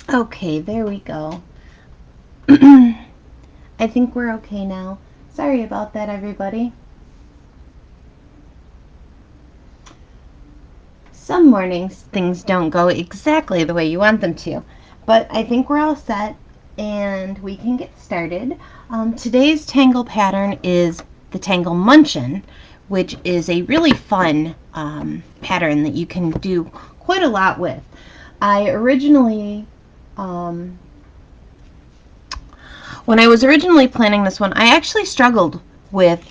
Okay, there we go. I think we're okay now. Sorry about that, everybody. Some mornings things don't go exactly the way you want them to, but I think we're all set and we can get started. Today's tangle pattern is the tangle Munchin, which is a really fun pattern that you can do quite a lot with. I originally, when I was originally planning this one, I actually struggled with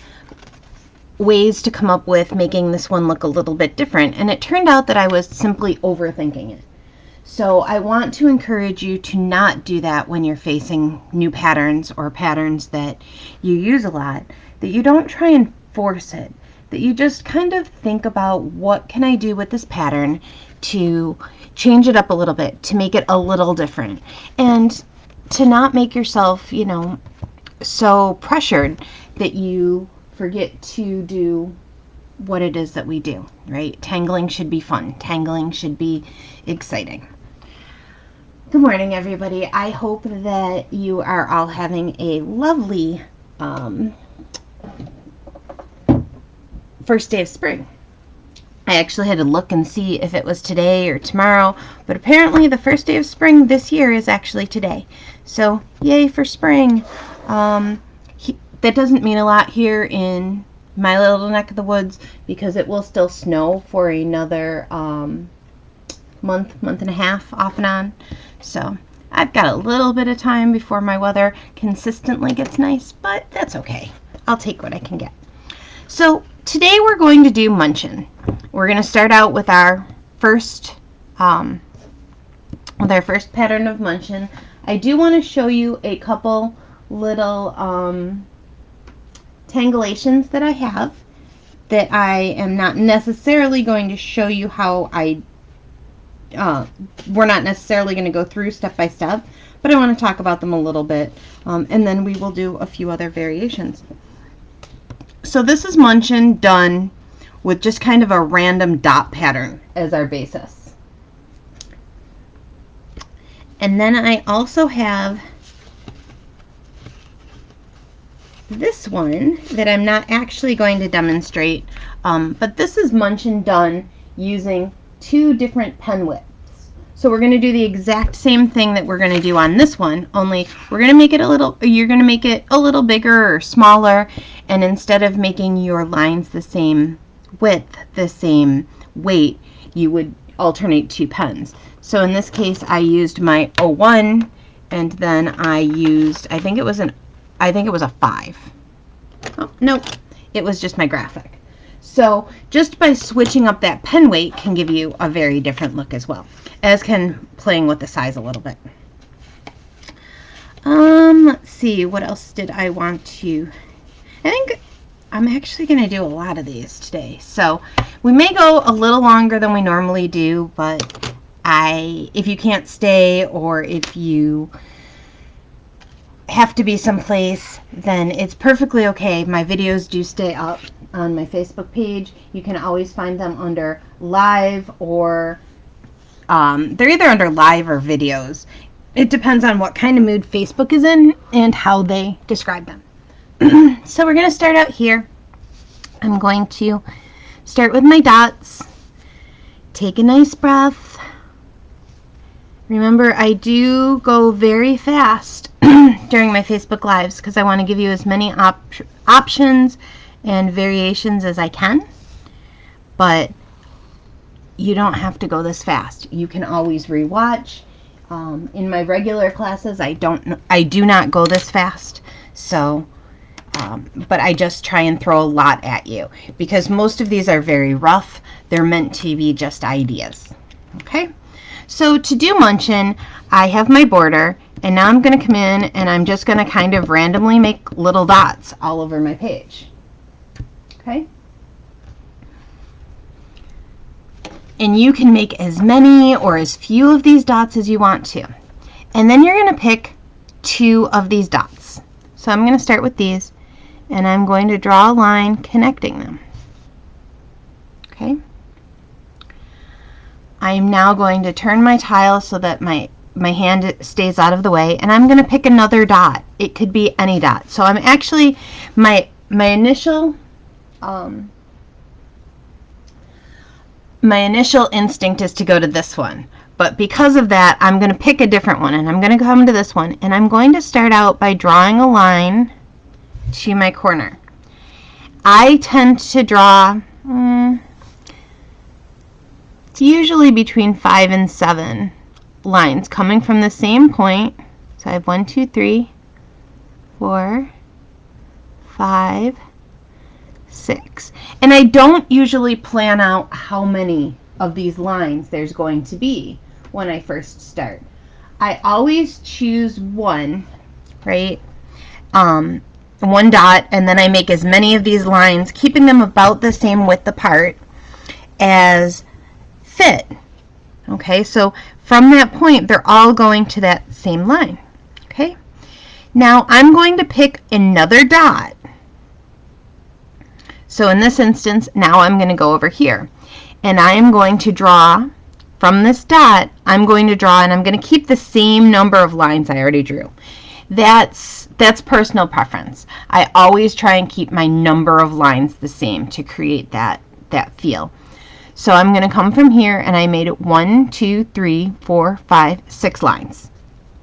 ways to come up with making this one look a little bit different, and it turned out that I was simply overthinking it. So I want to encourage you to not do that when you're facing new patterns or patterns that you use a lot, that you don't try and force it, that you just kind of think about what can I do with this pattern to change it up a little bit, to make it a little different, and to not make yourself, so pressured that you forget to do what it is that we do, right? Tangling should be fun. Tangling should be exciting. Good morning, everybody. I hope that you are all having a lovely first day of spring. I actually had to look and see if it was today or tomorrow, but apparently the first day of spring this year is actually today. So yay for spring. That doesn't mean a lot here in my little neck of the woods because it will still snow for another month and a half off and on. So I've got a little bit of time before my weather consistently gets nice, but that's okay. I'll take what I can get. So today we're going to do Munchin. We're going to start out with our first pattern of Munchin. I do want to show you a couple little tangulations that I have that I am not necessarily going to show you how we're not necessarily going to go through step by step, but I want to talk about them a little bit, and then we will do a few other variations. So this is Munchin done with just kind of a random dot pattern as our basis. And then I also have this one that I'm not actually going to demonstrate, but this is Munchin done using two different pen widths. So we're going to do the exact same thing that we're going to do on this one, only we're going to make it you're going to make it a little bigger or smaller, and instead of making your lines the same width, the same weight, you would alternate two pens. So in this case, I used my 01, and then I used, I think it was a 5. Oh, nope, it was just my graphic. So just by switching up that pen weight can give you a very different look as well, as can playing with the size a little bit. Let's see, what else did I want to, I think I'm actually going to do a lot of these today. So we may go a little longer than we normally do, but if you can't stay or if you have to be someplace, then it's perfectly okay. My videos do stay up on my Facebook page. You can always find them under live, or they're either under live or videos. It depends on what kind of mood Facebook is in and how they describe them. So we're going to start out here. I'm going to start with my dots. Take a nice breath. Remember, I do go very fast during my Facebook Lives because I want to give you as many options and variations as I can, but you don't have to go this fast. You can always rewatch. In my regular classes, I do not go this fast, so but I just try and throw a lot at you because most of these are very rough. They're meant to be just ideas. Okay, so to do Munchin, I have my border, and now I'm going to come in and I'm just going to kind of randomly make little dots all over my page. Okay, and you can make as many or as few of these dots as you want to, and then you're going to pick 2 of these dots. So I'm going to start with these, and I'm going to draw a line connecting them. Okay, I'm now going to turn my tile so that my my hand stays out of the way, and I'm going to pick another dot. It could be any dot. So I'm actually, my initial instinct is to go to this one. But because of that, I'm going to pick a different one, and I'm going to come to this one, and I'm going to start out by drawing a line to my corner. I tend to draw, it's usually between 5 and 7 lines coming from the same point. So I have 1, 2, 3, 4, 5, 6. And I don't usually plan out how many of these lines there's going to be when I first start. I always choose one, right? One dot, and then I make as many of these lines, keeping them about the same width apart as fit. Okay, so from that point, they're all going to that same line. Okay, now I'm going to pick another dot. So in this instance, now I'm going to go over here, and I am going to draw from this dot. I'm going to draw, and I'm going to keep the same number of lines I already drew. That's personal preference. I always try and keep my number of lines the same to create that feel. So I'm going to come from here, and I made it 1, 2, 3, 4, 5, 6 lines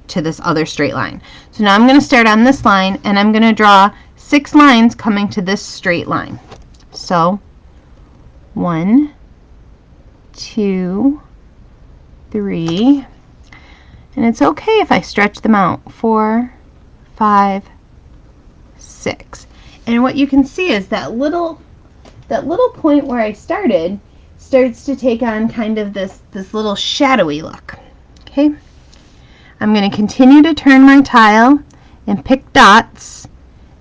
to this other straight line. So now I'm going to start on this line, and I'm going to draw 6 lines coming to this straight line. So 1, 2, 3, and it's okay if I stretch them out, 4, 5, 6. And what you can see is that little point where I started starts to take on kind of this little shadowy look. Okay, I'm going to continue to turn my tile and pick dots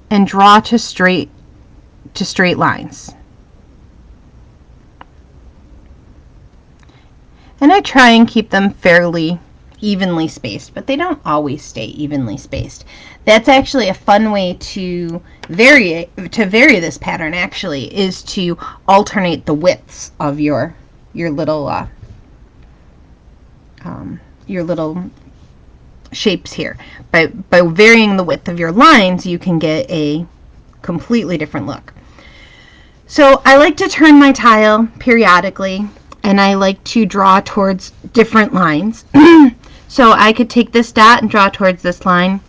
and draw to straight lines. And I try and keep them fairly evenly spaced, but they don't always stay evenly spaced. That's actually a fun way to vary this pattern, actually, is to alternate the widths of your little shapes here. By varying the width of your lines, you can get a completely different look. So I like to turn my tile periodically, and I like to draw towards different lines. So I could take this dot and draw towards this line.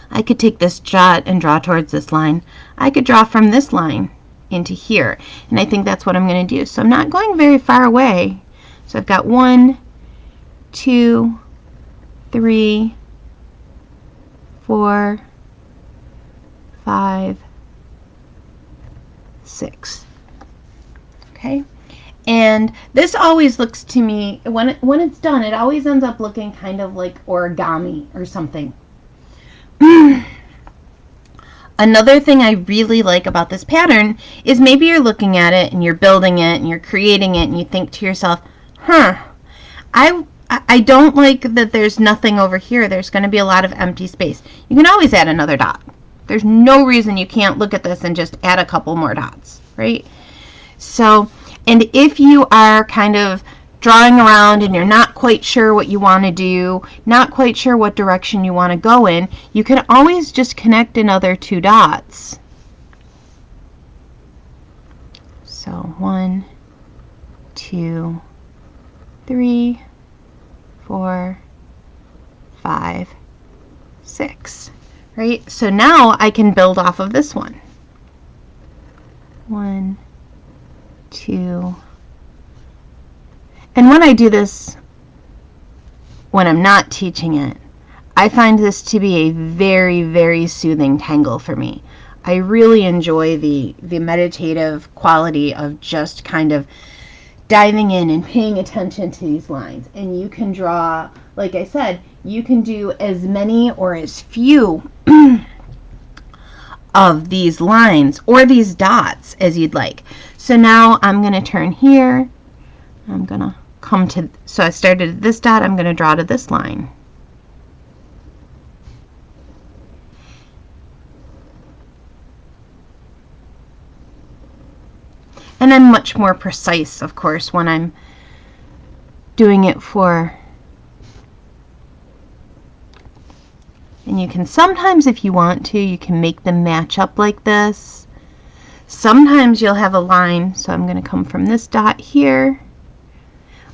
I could take this dot and draw towards this line. I could draw from this line into here, and I think that's what I'm going to do. So I'm not going very far away. So I've got 1, 2, 3, 4, 5, 6. Okay. And this always looks to me, when it's done, it always ends up looking kind of like origami or something. Another thing I really like about this pattern is maybe you're looking at it and you're building it and you're creating it and you think to yourself, I don't like that there's nothing over here. There's going to be a lot of empty space. You can always add another dot. There's no reason you can't look at this and just add a couple more dots, right? So, and if you are kind of drawing around and you're not quite sure what you want to do, not quite sure what direction you want to go in, you can always just connect another 2 dots. So 1, 2, 3, 4, 5, 6. Right? So now I can build off of this one. 1, 2. And when I do this, when I'm not teaching it, I find this to be a very, very soothing tangle for me. I really enjoy the meditative quality of just kind of diving in and paying attention to these lines. And you can draw, like I said, you can do as many or as few of these lines or these dots as you'd like. So now I'm going to turn here. I'm going to come to, so I started at this dot, I'm going to draw to this line. And I'm much more precise, of course, when I'm doing it for And you can sometimes, if you want to, you can make them match up like this. Sometimes you'll have a line, so I'm going to come from this dot here.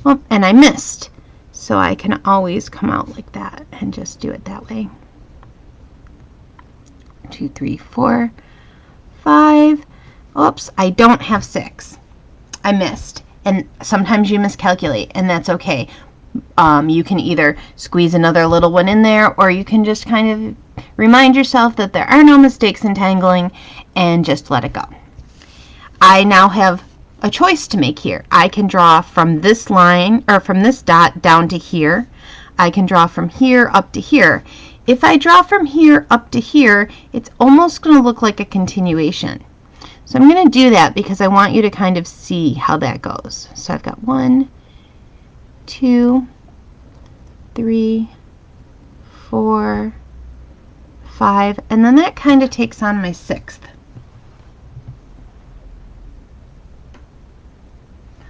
Oh, and I missed. So I can always come out like that and just do it that way. 2, 3, 4, 5. Oops, I don't have 6. I missed. And sometimes you miscalculate, and that's okay. You can either squeeze another little one in there, or you can just kind of remind yourself that there are no mistakes in tangling and just let it go. I now have a choice to make here. I can draw from this line, or from this dot down to here. I can draw from here up to here. If I draw from here up to here, it's almost going to look like a continuation. So I'm going to do that because I want you to kind of see how that goes. So I've got 1, 2, 3, 4, 5, and then that kind of takes on my 6th.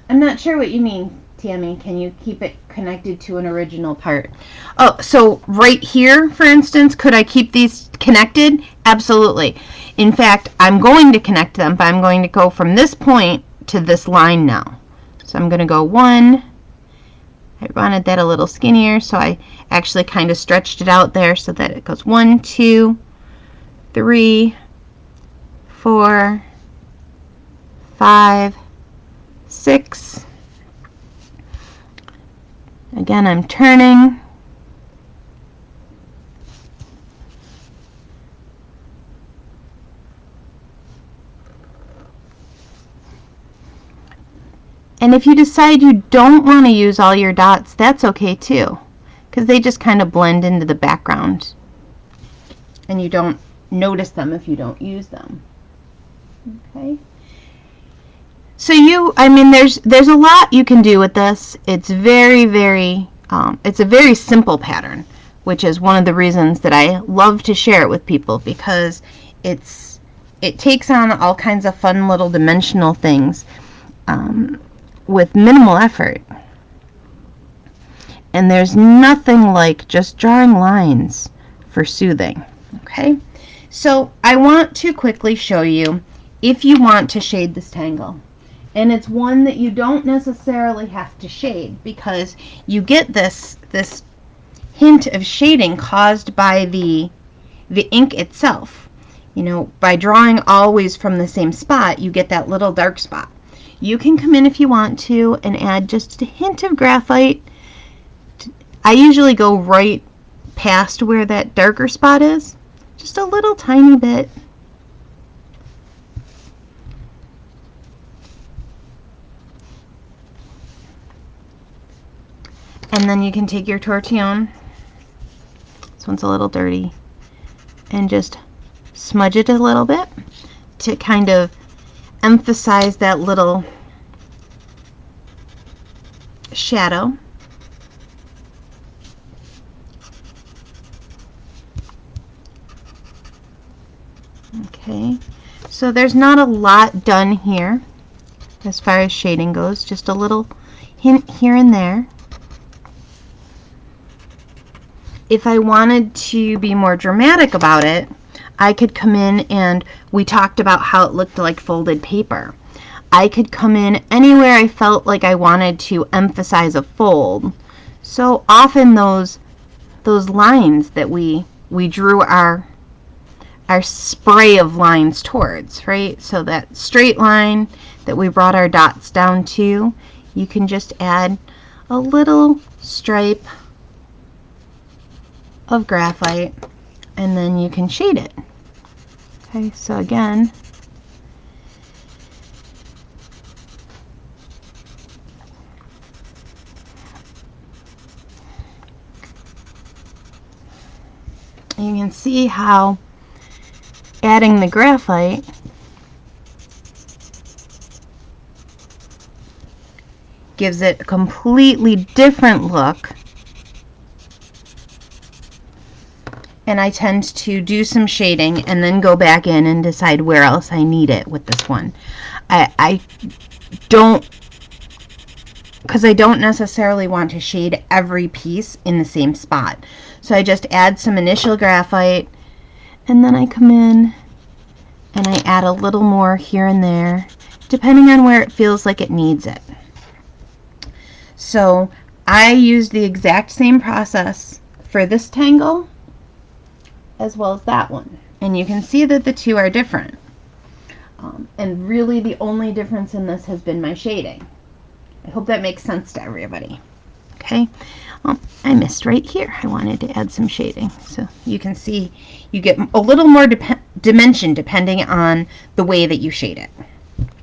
I'm not sure what you mean, Tammy. Can you keep it connected to an original part? Oh, so right here, for instance, could I keep these connected? Absolutely. In fact, I'm going to connect them, but I'm going to go from this point to this line now. So I'm going to go 1. I wanted that a little skinnier, so I actually kind of stretched it out there so that it goes 1, 2, 3, 4, 5, 6. Again, I'm turning. And if you decide you don't want to use all your dots, that's okay too, because they just kind of blend into the background and you don't notice them if you don't use them. Okay. So there's a lot you can do with this. It's it's a very simple pattern, which is one of the reasons that I love to share it with people, because it takes on all kinds of fun little dimensional things with minimal effort. And there's nothing like just drawing lines for soothing. Okay, so I want to quickly show you if you want to shade this tangle. And it's one that you don't necessarily have to shade, because you get this hint of shading caused by the ink itself. You know, by drawing always from the same spot, you get that little dark spot. You can come in if you want to and add just a hint of graphite. I usually go right past where that darker spot is, just a little tiny bit. And then you can take your tortillon, this one's a little dirty, and just smudge it a little bit to kind of emphasize that little shadow. Okay, so there's not a lot done here as far as shading goes, just a little hint here and there. If I wanted to be more dramatic about it, I could come in, and we talked about how it looked like folded paper. I could come in anywhere I felt like I wanted to emphasize a fold. So often those lines that we drew our spray of lines towards, right? So that straight line that we brought our dots down to, you can just add a little stripe of graphite, and then you can shade it. Okay, so again, you can see how adding the graphite gives it a completely different look. And I tend to do some shading and then go back in and decide where else I need it with this one. I don't because I don't necessarily want to shade every piece in the same spot. So I just add some initial graphite, and then I come in and I add a little more here and there, depending on where it feels like it needs it. So I use the exact same process for this tangle as well as that one. And you can see that the two are different. And really the only difference in this has been my shading. I hope that makes sense to everybody. Okay, I missed right here. I wanted to add some shading. So you can see you get a little more dimension depending on the way that you shade it.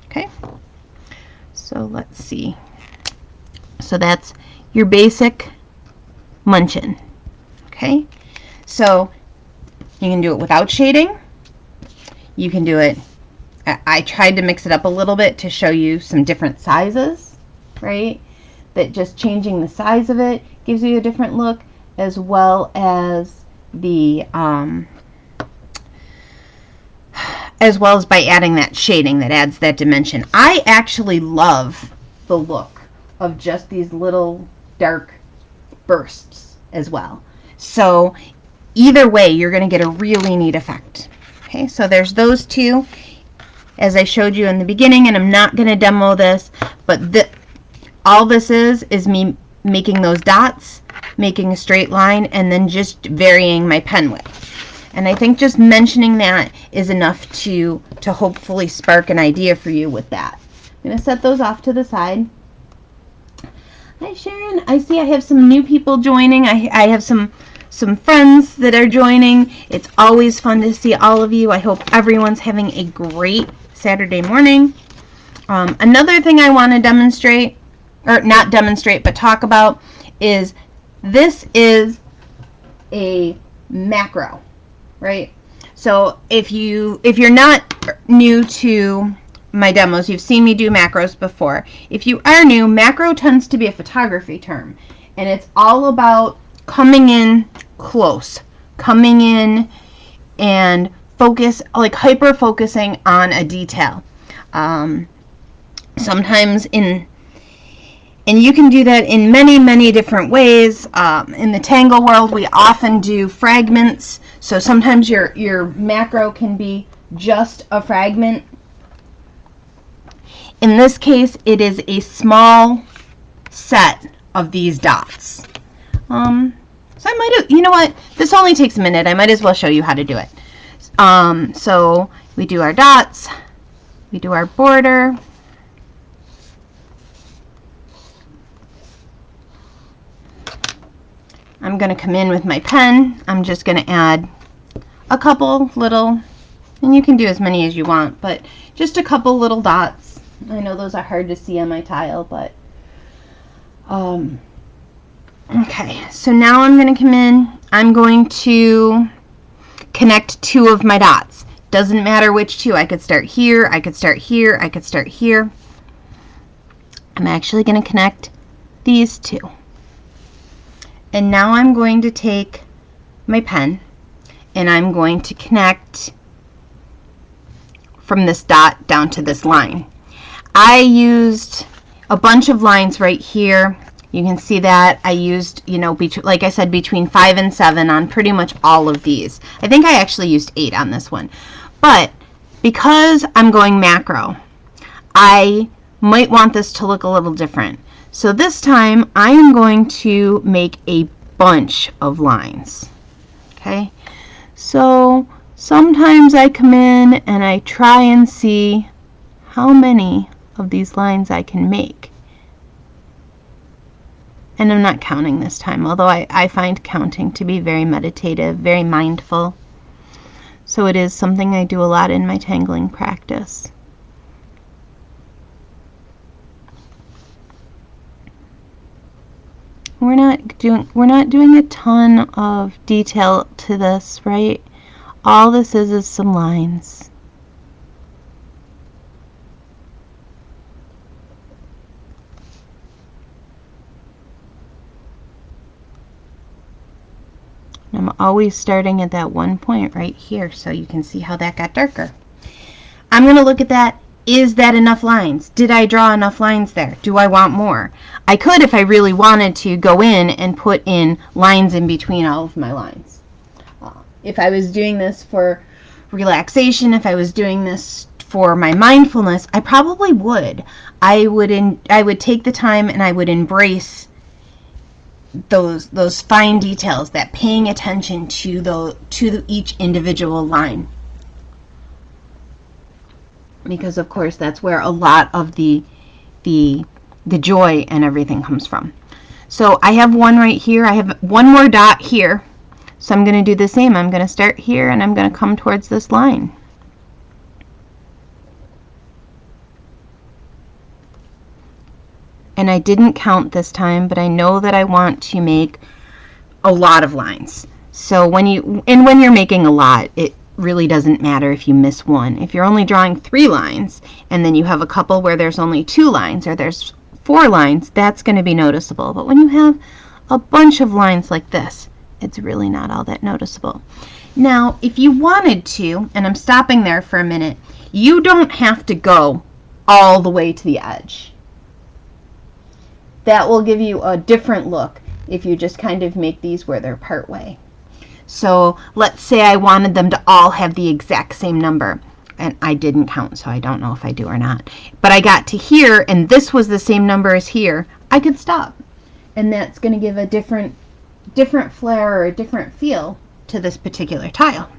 Okay, so let's see. So that's your basic Munchin. Okay, so you can do it without shading. You can do it, I tried to mix it up a little bit to show you some different sizes, right? That just changing the size of it gives you a different look, as well as the as well as by adding that shading that adds that dimension. I actually love the look of just these little dark bursts as well. So either way, you're going to get a really neat effect. Okay, so there's those two, as I showed you in the beginning, and I'm not going to demo this, but all this is me making those dots, making a straight line, and then just varying my pen width. And I think just mentioning that is enough to hopefully spark an idea for you with that. I'm going to set those off to the side. Hi Sharon, I see I have some new people joining. I have some friends that are joining. It's always fun to see all of you. I hope everyone's having a great Saturday morning. Another thing I want to demonstrate, or not demonstrate, but talk about, is this is a macro, right? So if you're not new to my demos, you've seen me do macros before. If you are new, macro tends to be a photography term, and it's all about coming in close, coming in and focus, like hyper focusing on a detail. Sometimes and you can do that in many different ways. In the tangle world, we often do fragments. So sometimes your macro can be just a fragment. In this case, it is a small set of these dots. So I might have, you know what? This only takes a minute. I might as well show you how to do it. So we do our dots, we do our border. I'm going to come in with my pen. I'm just going to add a couple little, and you can do as many as you want, but just a couple little dots. I know those are hard to see on my tile, but okay, so now I'm going to come in. I'm going to connect two of my dots. Doesn't matter which two. I could start here, I could start here, I could start here. I'm actually going to connect these two. And now I'm going to take my pen and I'm going to connect from this dot down to this line. I used a bunch of lines right here. You can see that I used, you know, like I said, between 5 and 7 on pretty much all of these. I think I actually used 8 on this one. But because I'm going macro, I might want this to look a little different. So this time I am going to make a bunch of lines. Okay, so sometimes I come in and I try and see how many of these lines I can make. And I'm not counting this time, although I find counting to be very meditative, very mindful. So it is something I do a lot in my tangling practice. We're not doing a ton of detail to this, right? All this is some lines. I'm always starting at that one point right here, so you can see how that got darker. I'm going to look at that Is that enough lines? Did I draw enough lines there? Do I want more? I could, if I really wanted to, go in and put in lines in between all of my lines. If I was doing this for relaxation, if I was doing this for my mindfulness, I probably would. I would take the time and I would embrace those fine details, that paying attention to each individual line. Because of course that's where a lot of the joy and everything comes from. So I have one right here. I have one more dot here. So I'm going to do the same. I'm going to start here and I'm going to come towards this line. And I didn't count this time, but I know that I want to make a lot of lines. So when you're making a lot, it really doesn't matter if you miss one. If you're only drawing 3 lines and then you have a couple where there's only 2 lines or there's 4 lines, that's going to be noticeable. But when you have a bunch of lines like this, it's really not all that noticeable. Now, if you wanted to, and I'm stopping there for a minute, you don't have to go all the way to the edge. That will give you a different look if you just kind of make these where they're part way. So let's say I wanted them to all have the exact same number, and I didn't count, so I don't know if I do or not. But I got to here, and this was the same number as here. I could stop, and that's going to give a different flair or a different feel to this particular tile.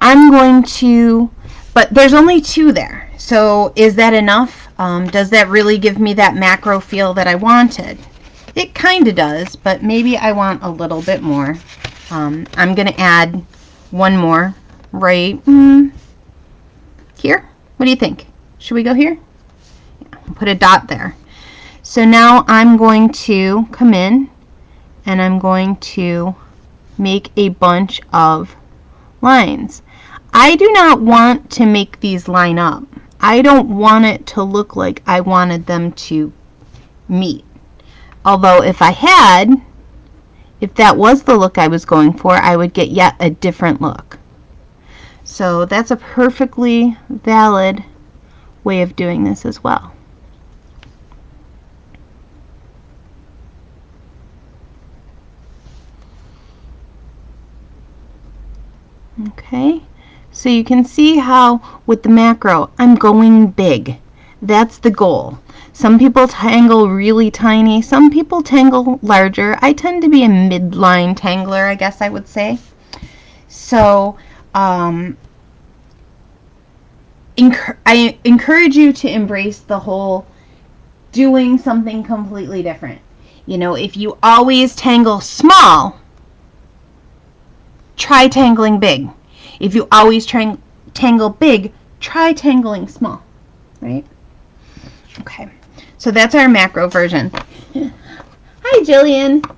I'm going to, but there's only 2 there. So is that enough? Does that really give me that macro feel that I wanted? It kind of does, but maybe I want a little bit more. I'm going to add one more right here. What do you think? Should we go here? Yeah, put a dot there. So now I'm going to come in and I'm going to make a bunch of lines. I do not want to make these line up. I don't want it to look like I wanted them to meet. Although if that was the look I was going for, I would get yet a different look. So that's a perfectly valid way of doing this as well. Okay. So you can see how with the macro, I'm going big. That's the goal. Some people tangle really tiny. Some people tangle larger. I tend to be a midline tangler, I guess I would say. So I encourage you to embrace the whole doing something completely different. You know, if you always tangle small, try tangling big. If you always tangle big, try tangling small, right? Okay, so that's our macro version. Hi, Jillian.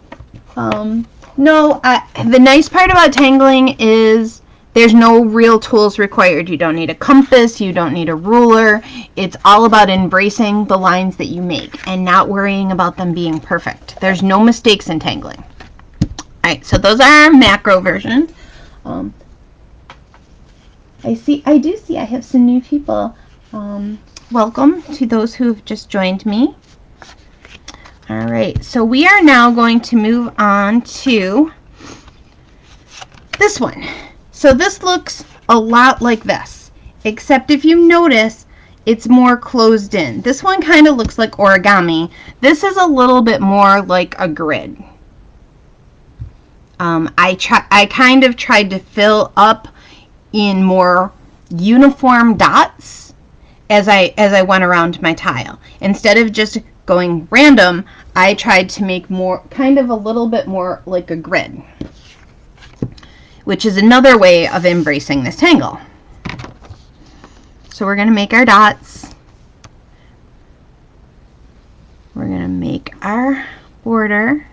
The nice part about tangling is there's no real tools required. You don't need a compass, you don't need a ruler. It's all about embracing the lines that you make and not worrying about them being perfect. There's no mistakes in tangling. All right, so those are our macro versions. I do see I have some new people. Welcome to those who have just joined me. All right, so we are now going to move on to this one. So this looks a lot like this, except if you notice, it's more closed in. This one kind of looks like origami. This is a little bit more like a grid. I kind of tried to fill up in more uniform dots as I went around my tile. Instead of just going random, I tried to make more, kind of a little bit more like a grid, which is another way of embracing this tangle. So we're going to make our dots. We're going to make our border.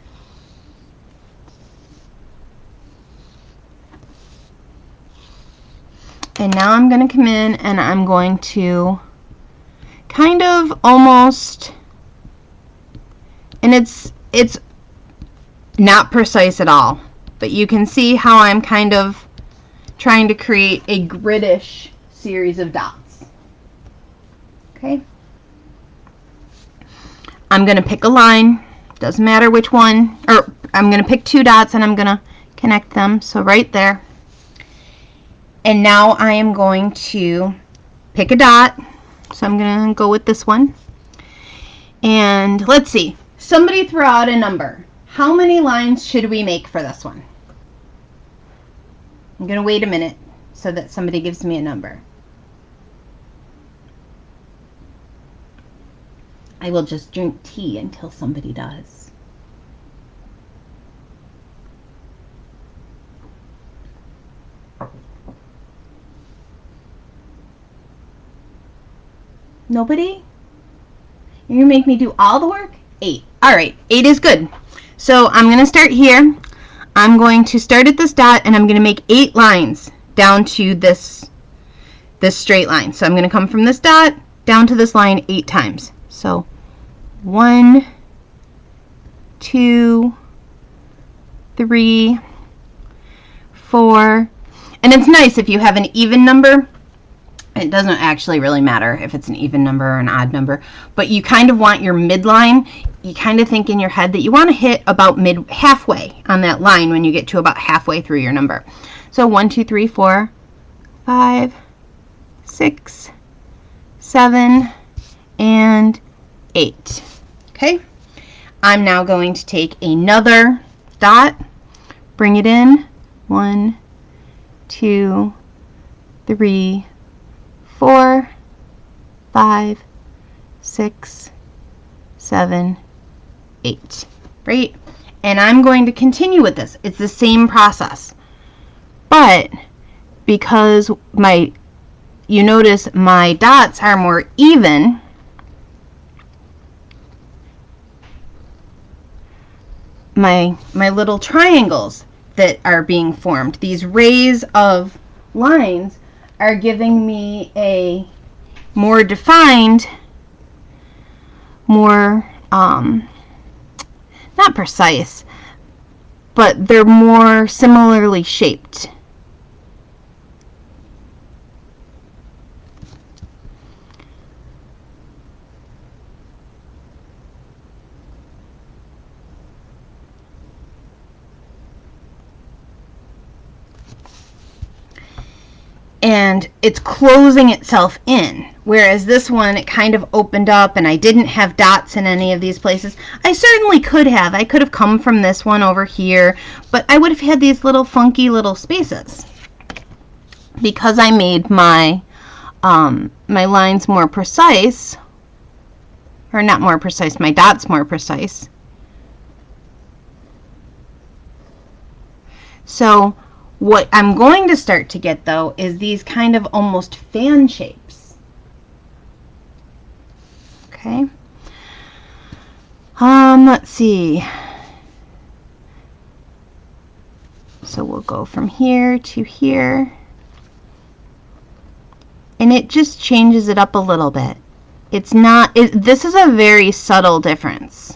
And now I'm going to come in and I'm going to kind of almost, and it's not precise at all, but you can see how I'm kind of trying to create a gridish series of dots. Okay. I'm going to pick a line, doesn't matter which one, or I'm going to pick 2 dots and I'm going to connect them, so right there. And now I am going to pick a dot, so I'm going to go with this one. And let's see, somebody throw out a number. How many lines should we make for this one? I'm going to wait a minute so that somebody gives me a number. I will just drink tea until somebody does. Nobody? You're gonna make me do all the work? 8. All right, 8 is good. So I'm gonna start here. I'm going to start at this dot and I'm gonna make 8 lines down to this straight line. So I'm gonna come from this dot down to this line 8 times. So 1, 2, 3, 4, and it's nice if you have an even number. It doesn't actually really matter if it's an even number or an odd number, but you kind of want your midline. You kind of think in your head that you want to hit about halfway on that line when you get to about halfway through your number. So 1, 2, 3, 4, 5, 6, 7, and 8. Okay, I'm now going to take another dot, bring it in, 1, 2, 3, 4, 5, 6, 7, 8. Right? And I'm going to continue with this. It's the same process. But because you notice my dots are more even, my little triangles that are being formed, these rays of lines, are giving me a more defined, more not precise, but they're more similarly shaped. And it's closing itself in, whereas this one, it kind of opened up and I didn't have dots in any of these places. I certainly could have. I could have come from this one over here, but I would have had these little funky little spaces because I made my my lines more precise, or not more precise, my dots more precise. So what I'm going to start to get, though, is these kind of almost fan shapes. Okay. Let's see. So we'll go from here to here. And it just changes it up a little bit. It's not, this is a very subtle difference.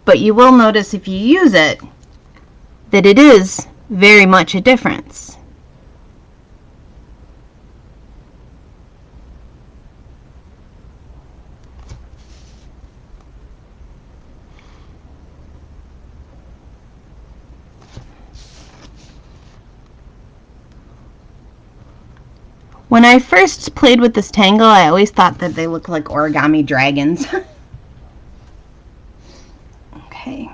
But you will notice if you use it, that it is very much a difference. When I first played with this tangle, I always thought that they looked like origami dragons. Okay.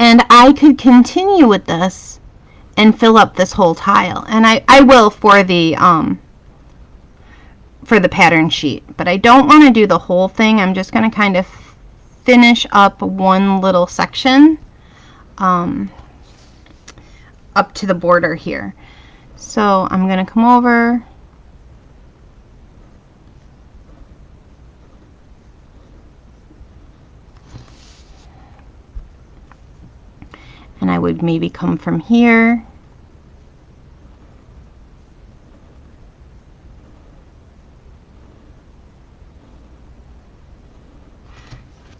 And I could continue with this and fill up this whole tile. And I will for the pattern sheet. But I don't want to do the whole thing. I'm just going to kind of finish up one little section up to the border here. So I'm going to come over, and I would maybe come from here,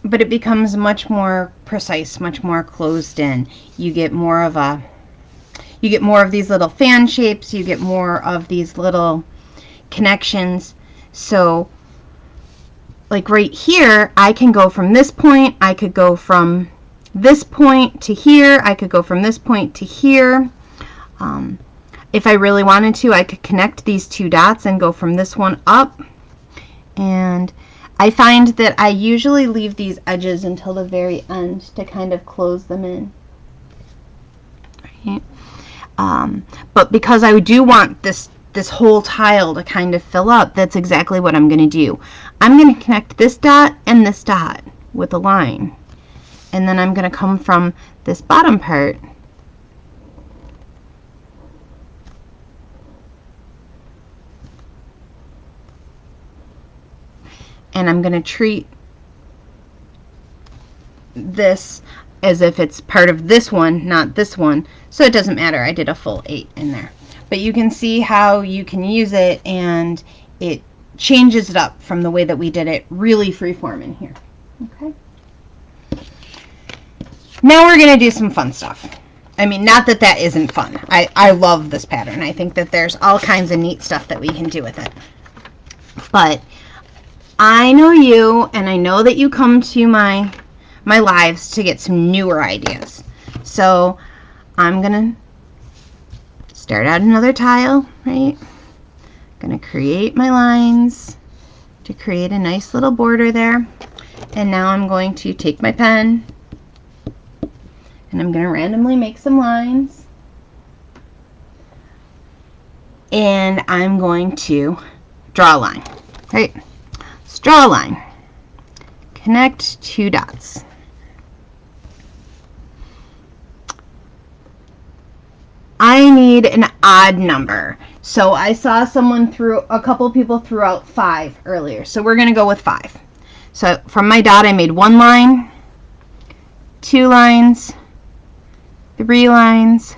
but it becomes much more precise, much more closed in. You get more of a, you get more of these little fan shapes, you get more of these little connections. So like right here, I can go from this point, I could go from this point to here, I could go from this point to here. If I really wanted to, I could connect these two dots and go from this one up. And I find that I usually leave these edges until the very end to kind of close them in. Right? But because I do want this whole tile to kind of fill up, that's exactly what I'm going to do. I'm going to connect this dot and this dot with a line. And then I'm going to come from this bottom part and I'm going to treat this as if it's part of this one, not this one. So it doesn't matter. I did a full 8 in there. But you can see how you can use it, and it changes it up from the way that we did it, really freeform in here. Okay. Now we're going to do some fun stuff. I mean, not that that isn't fun. I love this pattern. I think that there's all kinds of neat stuff that we can do with it. But I know you, and I know that you come to my lives to get some newer ideas. So I'm going to start out another tile, right? Going to create my lines to create a nice little border there. And now I'm going to take my pen and I'm going to randomly make some lines. And I'm going to draw a line, right? Let's draw a line. Connect two dots. I need an odd number. So I saw a couple people threw out 5 earlier. So we're going to go with 5. So from my dot, I made 1 line, 2 lines, 3 lines,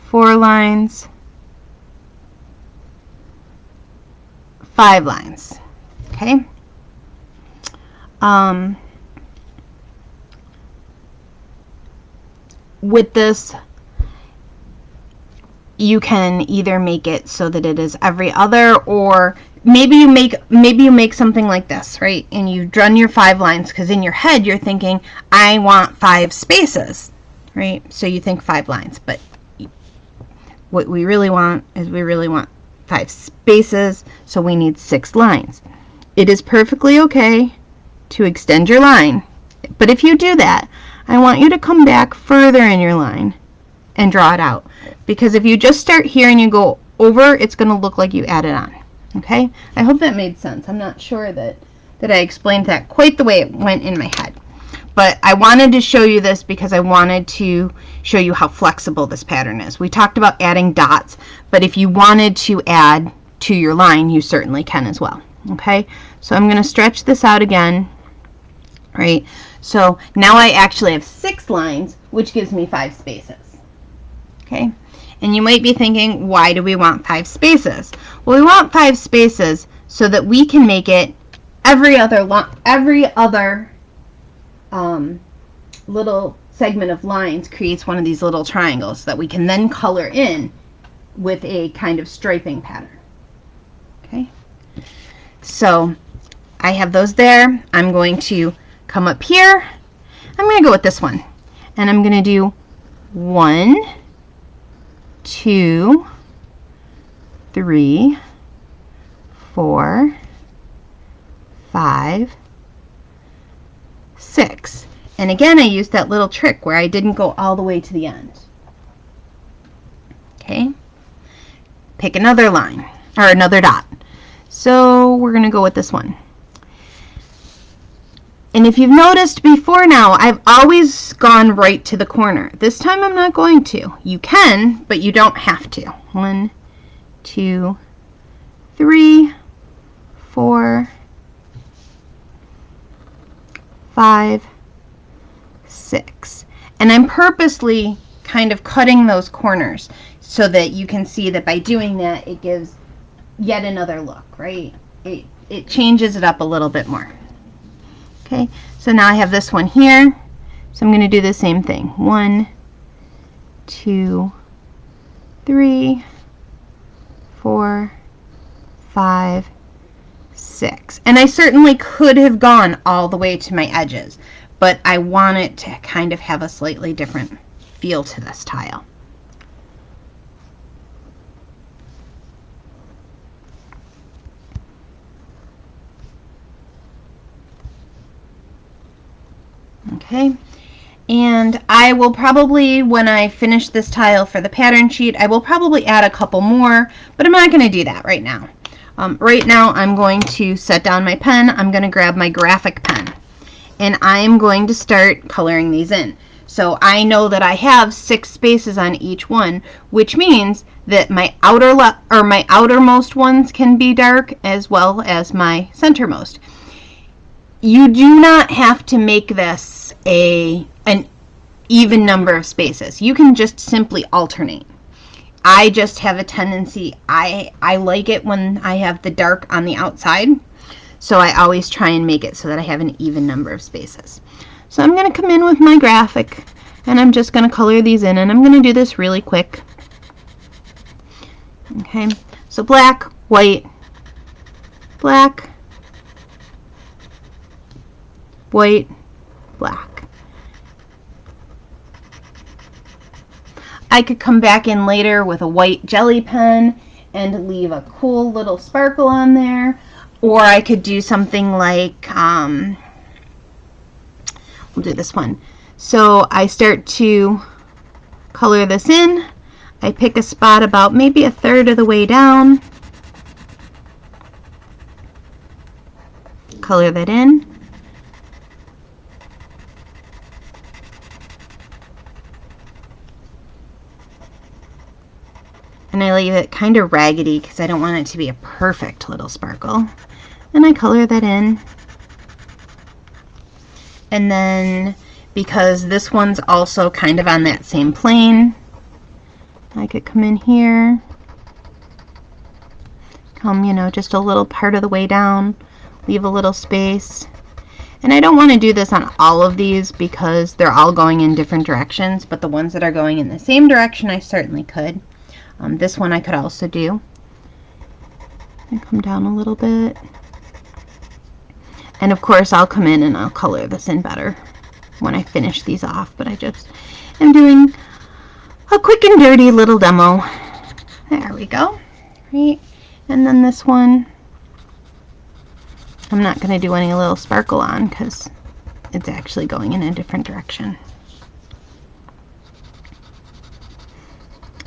4 lines, 5 lines. Okay. With this, you can either make it so that it is every other, or maybe you make something like this, right? And you've drawn your 5 lines because in your head you're thinking, I want 5 spaces, right? So you think 5 lines, but what we really want is 5 spaces, so we need 6 lines. It is perfectly okay to extend your line, but if you do that, I want you to come back further in your line and draw it out, because if you just start here and you go over, it's going to look like you added on. Okay, I hope that made sense. I'm not sure that I explained that quite the way it went in my head, but I wanted to show you this because I wanted to show you how flexible this pattern is. We talked about adding dots, but if you wanted to add to your line, you certainly can as well. Okay, so I'm going to stretch this out again, right? So now I actually have 6 lines, which gives me 5 spaces. Okay, and you might be thinking, why do we want 5 spaces? Well, we want 5 spaces so that we can make it every other little segment of lines creates one of these little triangles that we can then color in with a kind of striping pattern. Okay, so I have those there. I'm going to come up here. I'm going to go with this one, and I'm going to do 1, 2, 3, 4, 5, 6. And again, I used that little trick where I didn't go all the way to the end. Okay, pick another line or another dot. So we're going to go with this one. And if you've noticed before now, I've always gone right to the corner. This time I'm not going to. You can, but you don't have to. 1, 2, 3, 4, 5, 6. And I'm purposely kind of cutting those corners so that you can see that by doing that, it gives yet another look, right? It changes it up a little bit more. Okay, so now I have this one here, so I'm going to do the same thing. 1, 2, 3, 4, 5, 6. And I certainly could have gone all the way to my edges, but I want it to kind of have a slightly different feel to this tile. Okay, and I will probably, when I finish this tile for the pattern sheet, I will probably add a couple more, but I'm not going to do that right now. Right now I'm going to set down my pen. I'm going to grab my graphic pen, and I'm going to start coloring these in. So I know that I have 6 spaces on each one, which means that my my outermost ones can be dark as well as my centermost. You do not have to make this an even number of spaces. You can just simply alternate. I just have a tendency, I like it when I have the dark on the outside, so I always try and make it so that I have an even number of spaces. So I'm going to come in with my graphic, and I'm just going to color these in, and I'm going to do this really quick. Okay, so black, white, black, white, black. I could come back in later with a white jelly pen and leave a cool little sparkle on there, or I could do something like, we'll do this one. So I start to color this in. I pick a spot about maybe 1/3 of the way down, color that in. And I leave it kind of raggedy because I don't want it to be a perfect little sparkle. And I color that in. And then, because this one's also kind of on that same plane, I could come in here, come, just a little part of the way down, leave a little space. And I don't want to do this on all of these because they're all going in different directions, but the ones that are going in the same direction, I certainly could. This one I could also do. And come down a little bit. And of course I'll come in and I'll color this in better when I finish these off, but I just am doing a quick and dirty little demo. There we go. Right. And then this one, I'm not going to do any little sparkle on because it's actually going in a different direction.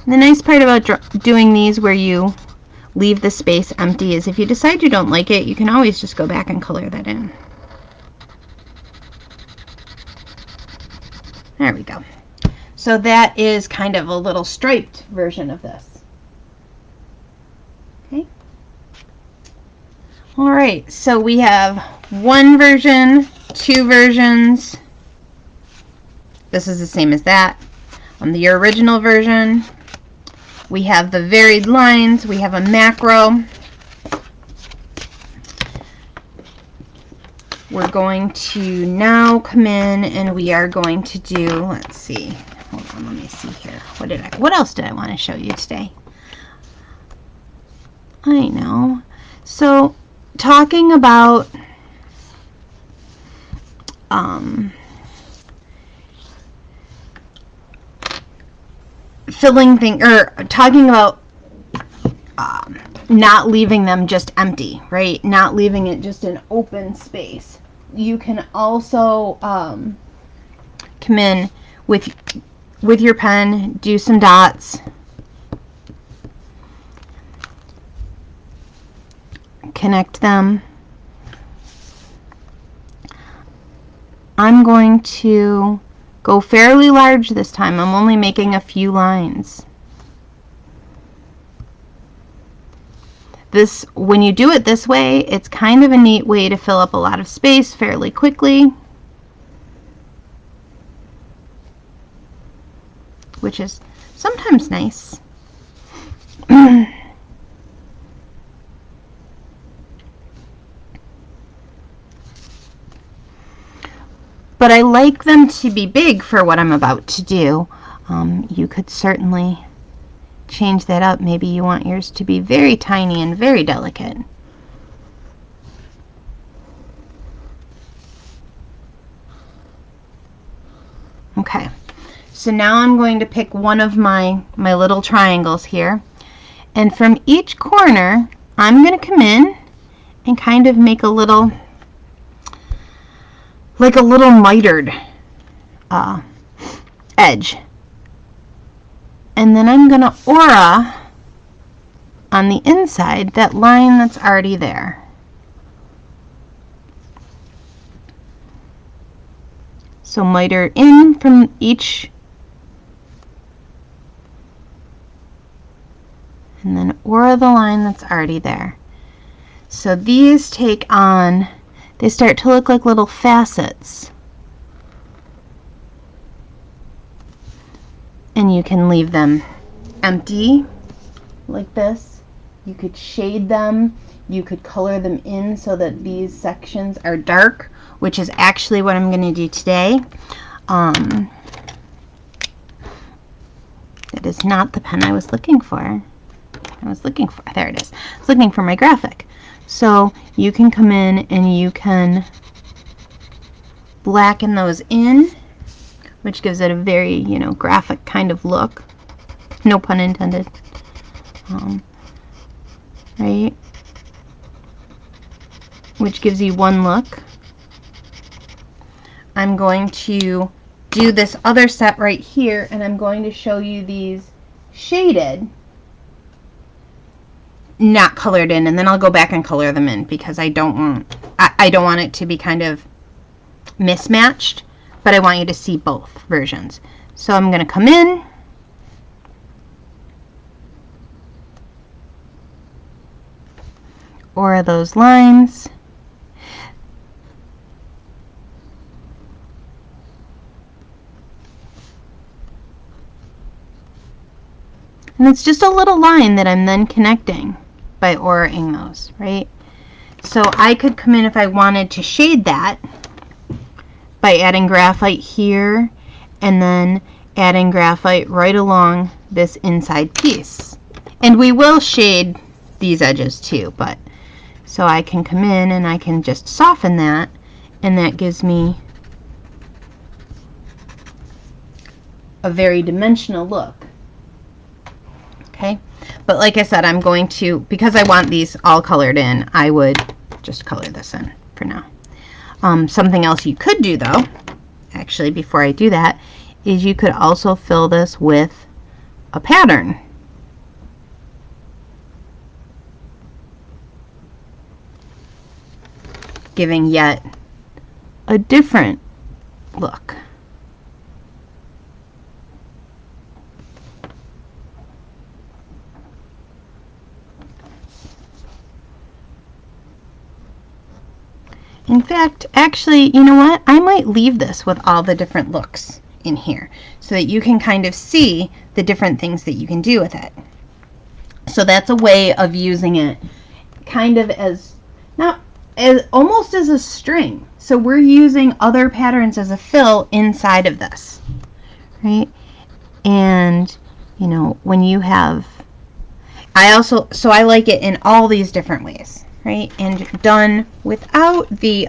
The nice part about doing these where you leave the space empty is if you decide you don't like it, you can always just go back and color that in. There we go. So that is kind of a little striped version of this. Okay. All right, so we have 1 version, 2 versions. This is the same as that. On the original version, we have the varied lines, we have a macro. We're going to now come in and we are going to do, let's see, hold on, let me see here. What else did I want to show you today? I know. So, talking about filling things, or talking about not leaving them just empty, right? Not leaving it just an open space. You can also come in with your pen, do some dots, connect them. I'm going to go fairly large this time. I'm only making a few lines. This, when you do it this way, it's kind of a neat way to fill up a lot of space fairly quickly, which is sometimes nice. But I like them to be big for what I'm about to do. You could certainly change that up. Maybe you want yours to be very tiny and very delicate. Okay, so now I'm going to pick one of my little triangles here, and from each corner I'm going to come in and kind of make a little, like a little mitered edge. And then I'm going to aura on the inside that line that's already there. So miter in from each, and then aura the line that's already there. So these take on, they start to look like little facets. And you can leave them empty like this. You could shade them. You could color them in so that these sections are dark, which is actually what I'm going to do today. That is not the pen I was looking for. There it is. I was looking for my graphic. So you can come in and you can blacken those in, which gives it a very, you know, graphic kind of look. No pun intended. Right? Which gives you one look. I'm going to do this other set right here, and I'm going to show you these shaded, not colored in, and then I'll go back and color them in because I don't want it to be kind of mismatched, but I want you to see both versions. So I'm going to come in, aura those lines, and it's just a little line that I'm then connecting by auraing those, right? So I could come in if I wanted to shade that by adding graphite here and then adding graphite right along this inside piece. And we will shade these edges too, but so I can come in and I can just soften that, and that gives me a very dimensional look. Okay, but like I said, I'm going to, because I want these all colored in, I would just color this in for now. Something else you could do though, actually before I do that, is you could also fill this with a pattern. Giving yet a different look. In fact, actually, you know what? I might leave this with all the different looks in here so that you can kind of see the different things that you can do with it. So that's a way of using it kind of as, not as, almost as a string. So we're using other patterns as a fill inside of this, right? And, you know, when you have, so I like it in all these different ways. Right, and done without the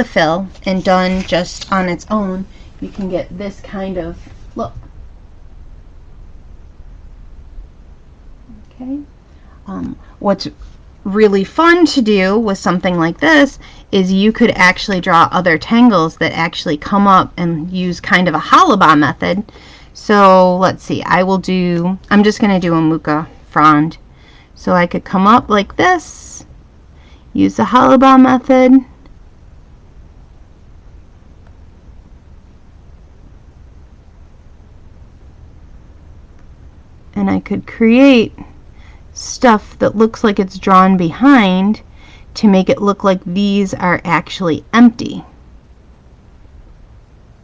fill and done just on its own, you can get this kind of look. Okay, what's really fun to do with something like this is you could actually draw other tangles that actually come up and use kind of a hollow method. So let's see, I'm just going to do a muka frond. So I could come up like this, use the hollow method, and I could create stuff that looks like it's drawn behind to make it look like these are actually empty.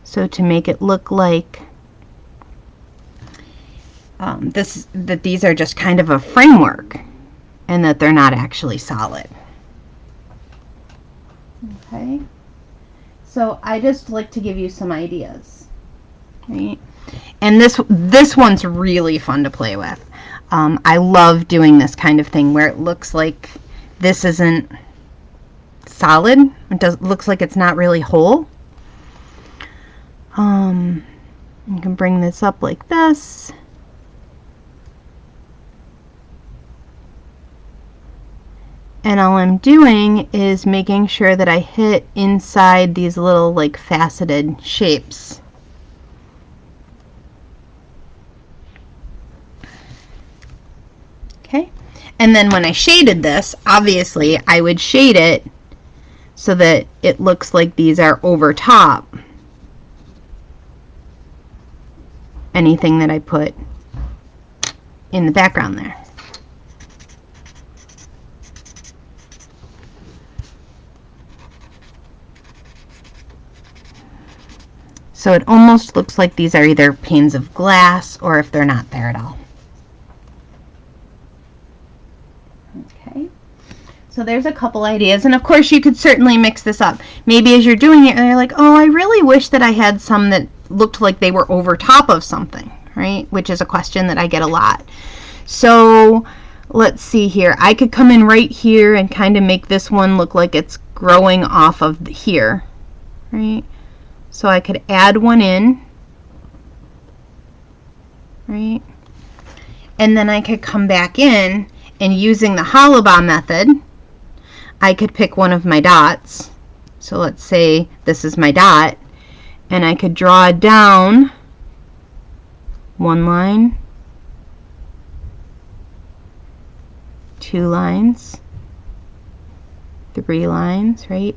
So to make it look like that these are just kind of a framework and that they're not actually solid. Okay, so I just like to give you some ideas, right? And this one's really fun to play with. I love doing this kind of thing where it looks like this isn't solid. It looks like it's not really whole. You can bring this up like this. And all I'm doing is making sure that I hit inside these little like faceted shapes. Okay, and then when I shaded this, obviously I would shade it so that it looks like these are over top anything that I put in the background there. So it almost looks like these are either panes of glass or if they're not there at all. Okay, so there's a couple ideas, and of course you could certainly mix this up. Maybe as you're doing it, you're like, oh, I really wish that I had some that looked like they were over top of something, right? Which is a question that I get a lot. So let's see here. I could come in right here and kind of make this one look like it's growing off of here, right? So I could add one in, right? And then I could come back in, and using the hollow bar method, I could pick one of my dots. So let's say this is my dot, and I could draw down one line, two lines, three lines, right?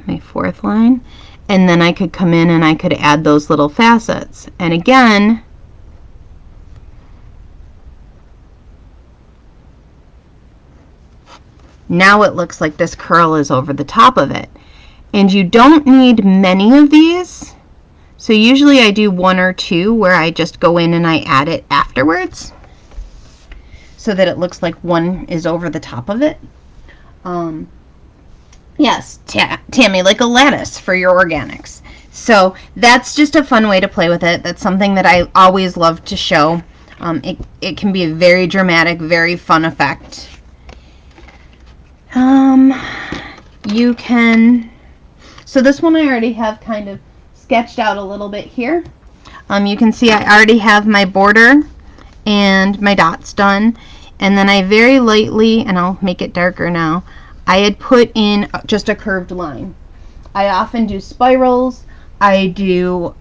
My fourth line, and then I could come in and I could add those little facets. And again, now it looks like this curl is over the top of it. And you don't need many of these. So usually I do one or two where I just go in and I add it afterwards so that it looks like one is over the top of it. Yes, Tammy, like a lattice for your organics. So that's just a fun way to play with it. That's something that I always love to show. It can be a very dramatic, very fun effect. You can, so this one I already have kind of sketched out a little bit here. You can see I already have my border and my dots done. And then I very lightly, and I'll make it darker now, I had put in just a curved line. I often do spirals. I do,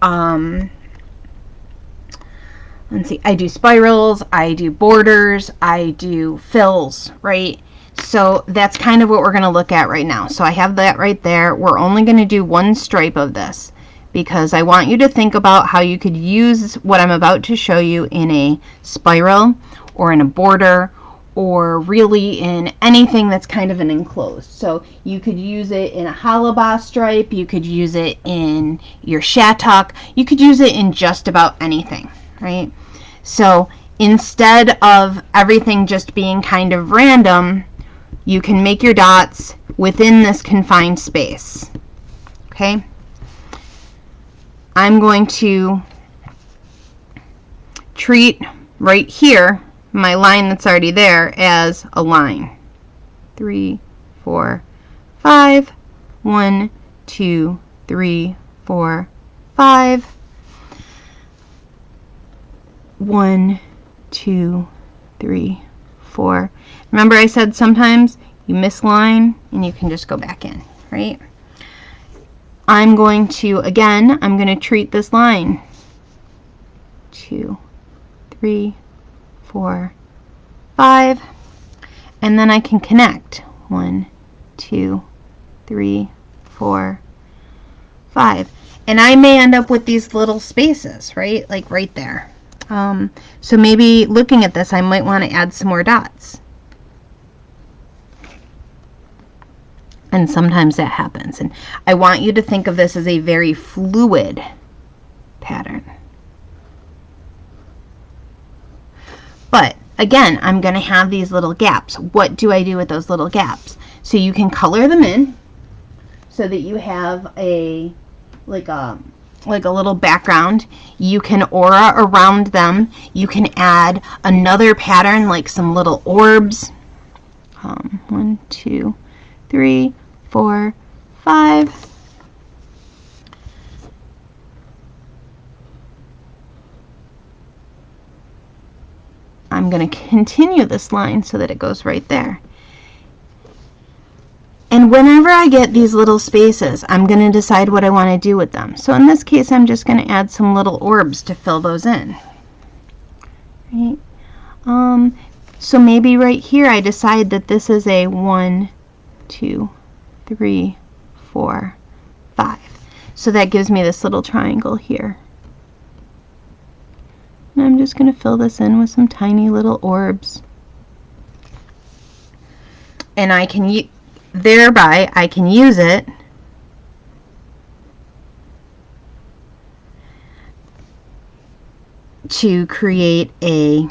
let's see, I do spirals, I do borders, I do fills, right? So that's kind of what we're going to look at right now. So I have that right there. We're only going to do one stripe of this because I want you to think about how you could use what I'm about to show you in a spiral or in a border, or really in anything that's kind of an enclosed. So you could use it in a hollow bar stripe, you could use it in your shattuck, you could use it in just about anything, right? So instead of everything just being kind of random, you can make your dots within this confined space, okay? I'm going to treat right here my line that's already there as a line. 3, 4, 5. 1, 2, 3, 4, 5. 1, 2, 3, 4. Remember I said sometimes you miss line and you can just go back in, right? I'm going to, again, I'm going to treat this line. 2, 3, 4, 5, and then I can connect 1, 2, 3, 4, 5, and I may end up with these little spaces, right, like right there. So maybe looking at this, I might want to add some more dots, and sometimes that happens. And I want you to think of this as a very fluid pattern. But again, I'm going to have these little gaps. What do I do with those little gaps? So you can color them in so that you have a like a like a little background. You can aura around them. You can add another pattern, like some little orbs. 1, 2, 3, 4, 5. I'm going to continue this line so that it goes right there. And whenever I get these little spaces, I'm going to decide what I want to do with them. So in this case, I'm just going to add some little orbs to fill those in. Right? So maybe right here I decide that this is a 1, 2, 3, 4, 5. So that gives me this little triangle here. And I'm just going to fill this in with some tiny little orbs. And I can thereby I can use it to create a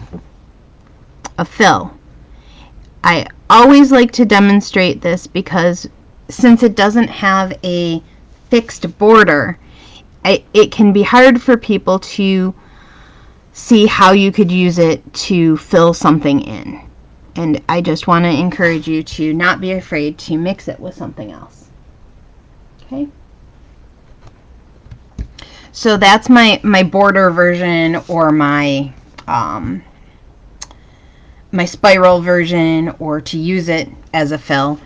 fill. I always like to demonstrate this because since it doesn't have a fixed border, it can be hard for people to see how you could use it to fill something in. And I just want to encourage you to not be afraid to mix it with something else. Okay? So that's my border version, or my my spiral version, or to use it as a fill.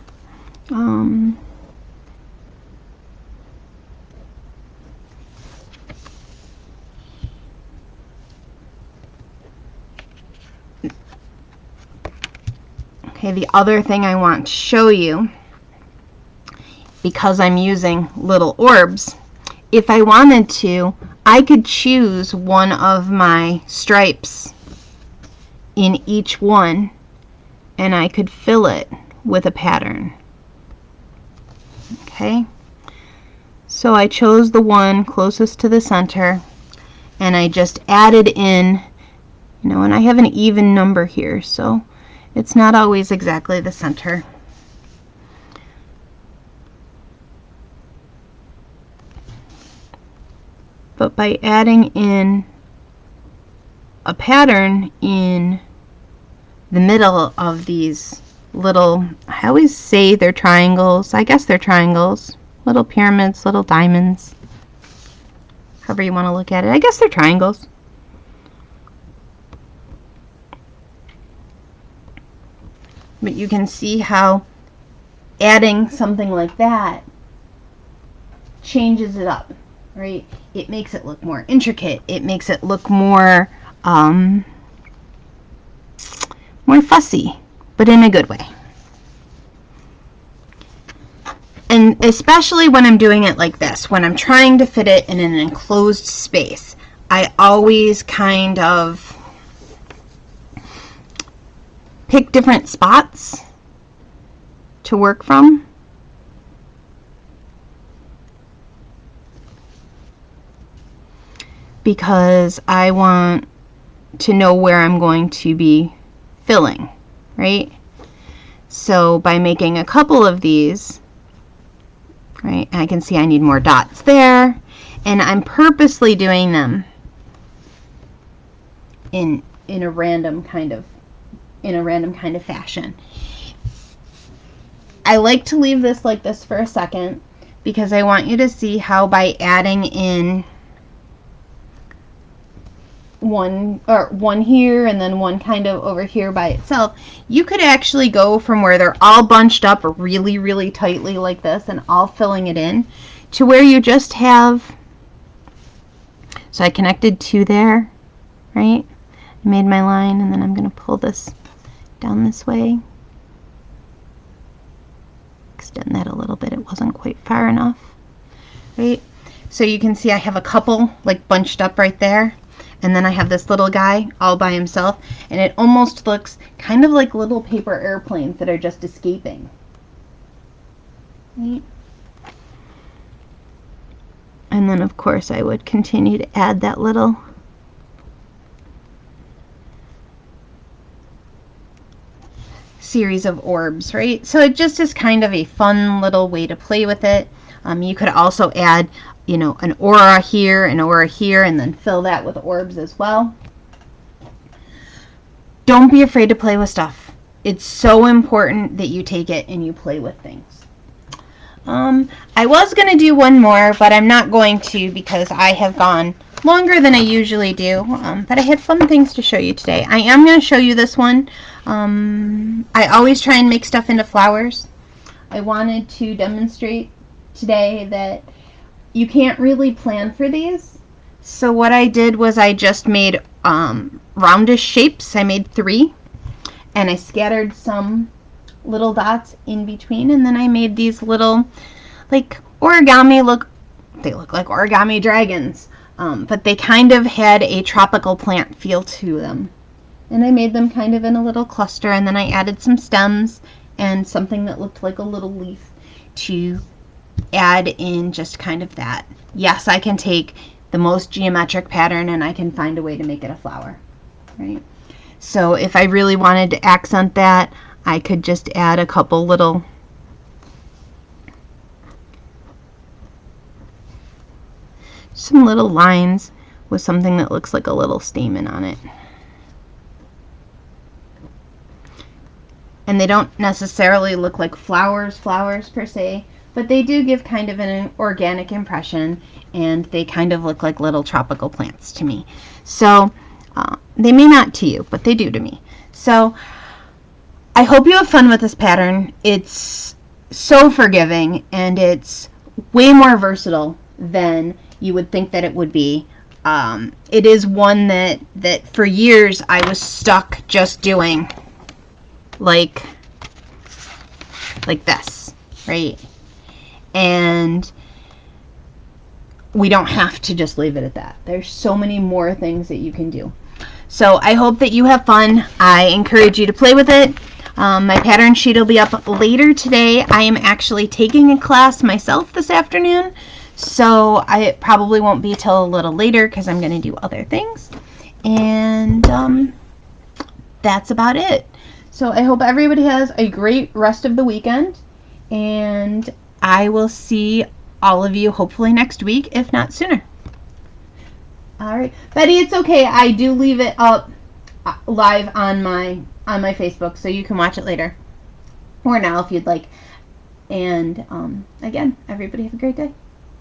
Okay, the other thing I want to show you, because I'm using little orbs, if I wanted to, I could choose one of my stripes in each one, and I could fill it with a pattern. Okay, so I chose the one closest to the center, and I just added in, and I have an even number here, so it's not always exactly the center. But by adding in a pattern in the middle of these little, I always say they're triangles, I guess they're triangles, little pyramids, little diamonds, however you want to look at it. I guess they're triangles. But you can see how adding something like that changes it up, right? It makes it look more intricate. It makes it look more more fussy, but in a good way. And especially when I'm doing it like this, when I'm trying to fit it in an enclosed space, I always kind of pick different spots to work from. Because I want to know where I'm going to be filling, right? So by making a couple of these, right, I can see I need more dots there, and I'm purposely doing them in a random kind of fashion. I like to leave this like this for a second because I want you to see how by adding in one here and then one kind of over here by itself, you could actually go from where they're all bunched up really, really tightly like this and all filling it in to where you just have, so I connected two there, right? I made my line, and then I'm going to pull this down this way. Extend that a little bit. It wasn't quite far enough, right? So you can see I have a couple like bunched up right there, and then I have this little guy all by himself, and it almost looks kind of like little paper airplanes that are just escaping, right? And then of course I would continue to add that little series of orbs, right? So it just is kind of a fun little way to play with it. You could also add, you know, an aura here, and then fill that with orbs as well. Don't be afraid to play with stuff. It's so important that you take it and you play with things. I was going to do one more, but I'm not going to because I have gone longer than I usually do. But I had fun things to show you today. I am going to show you this one. I always try and make stuff into flowers. I wanted to demonstrate today that you can't really plan for these. So what I did was I just made roundish shapes. I made 3, and I scattered some little dots in between, and then I made these little like origami they look like origami dragons, but they kind of had a tropical plant feel to them, and I made them kind of in a little cluster, and then I added some stems and something that looked like a little leaf to add in just kind of that. Yes, I can take the most geometric pattern and I can find a way to make it a flower, right? So if I really wanted to accent that, I could just add a couple little lines with something that looks like a little stamen on it. And they don't necessarily look like flowers per se, but they do give kind of an organic impression, and they kind of look like little tropical plants to me. So they may not to you, but they do to me. So I hope you have fun with this pattern. It's so forgiving, and it's way more versatile than you would think that it would be. It is one that for years I was stuck just doing like this, right? And we don't have to just leave it at that. There's so many more things that you can do. So I hope that you have fun. I encourage you to play with it. My pattern sheet will be up later today. I am actually taking a class myself this afternoon, so I probably won't be till a little later because I'm going to do other things. And that's about it. So I hope everybody has a great rest of the weekend, and I will see all of you hopefully next week, if not sooner. All right, Betty, it's okay. I do leave it up live on my Facebook, so you can watch it later or now if you'd like. And again, everybody have a great day.